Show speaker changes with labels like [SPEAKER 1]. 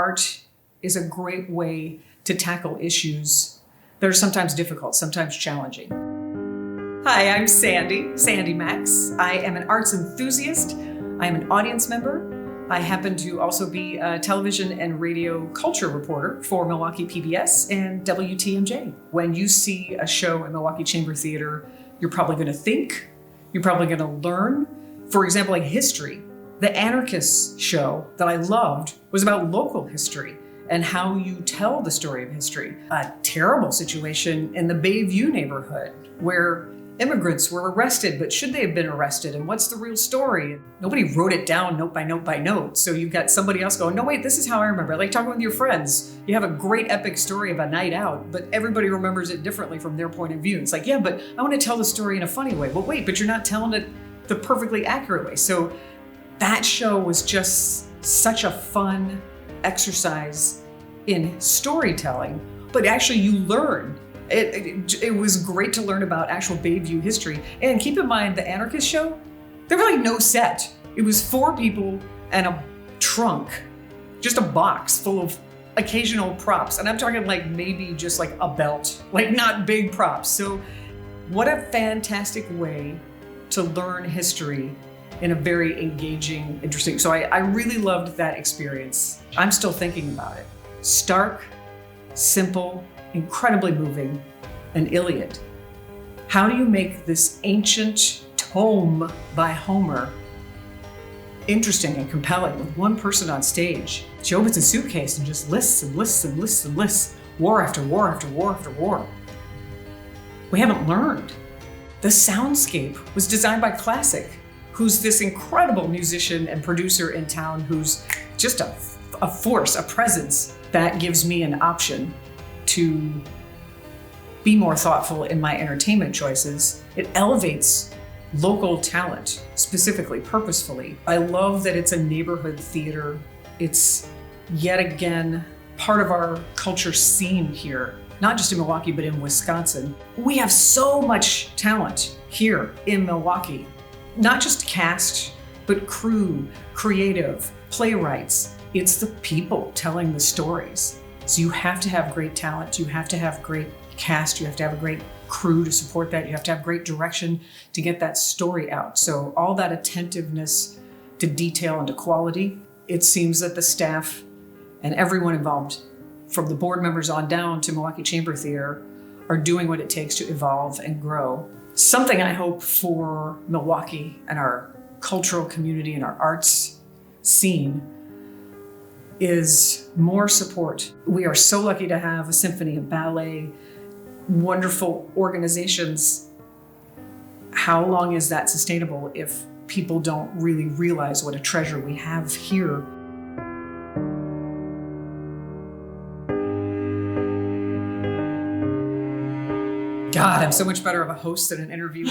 [SPEAKER 1] art is a great way to tackle issues that are sometimes difficult, sometimes challenging. Hi, I'm Sandy Maxx. I am an arts enthusiast. I am an audience member. I happen to also be a television and radio culture reporter for Milwaukee PBS and WTMJ. When you see a show at Milwaukee Chamber Theatre, you're probably going to think, you're probably going to learn. For example, like history. The Anarchist show that I loved was about local history and how you tell the story of history. A terrible situation in the Bayview neighborhood where immigrants were arrested, but should they have been arrested? And what's the real story? Nobody wrote it down note by note by note. So you've got somebody else going, no, wait, this is how I remember it. Like talking with your friends. You have a great epic story of a night out, but everybody remembers it differently from their point of view. It's like, yeah, but I want to tell the story in a funny way. Well, wait, but you're not telling it the perfectly accurate way. So that show was just such a fun exercise in storytelling, but actually you learn. It was great to learn about actual Bayview history. And keep in mind, the Anarchist show, there was like no set. It was 4 people and a trunk, just a box full of occasional props. And I'm talking like maybe just like a belt, like not big props. So what a fantastic way to learn history in a very engaging, interesting. So I really loved that experience. I'm still thinking about it. Stark, simple, incredibly moving, an Iliad. How do you make this ancient tome by Homer interesting and compelling with one person on stage? She opens a suitcase and just lists and lists and lists and lists, war after war after war after war. We haven't learned. The soundscape was designed by Classic, who's this incredible musician and producer in town who's just a force, a presence that gives me an option to be more thoughtful in my entertainment choices. It elevates local talent, specifically, purposefully. I love that it's a neighborhood theater. It's yet again part of our culture scene here, not just in Milwaukee, but in Wisconsin. We have so much talent here in Milwaukee, not just cast, but crew, creative, playwrights. It's the people telling the stories. So you have to have great talent, you have to have great cast, you have to have a great crew to support that, you have to have great direction to get that story out. So all that attentiveness to detail and to quality, it seems that the staff and everyone involved, from the board members on down to Milwaukee Chamber Theatre, are doing what it takes to evolve and grow. Something I hope for Milwaukee and our cultural community and our arts scene is more support. We are so lucky to have a symphony, a ballet, wonderful organizations. How long is that sustainable if people don't really realize what a treasure we have here? God, I'm so much better of a host than an interview.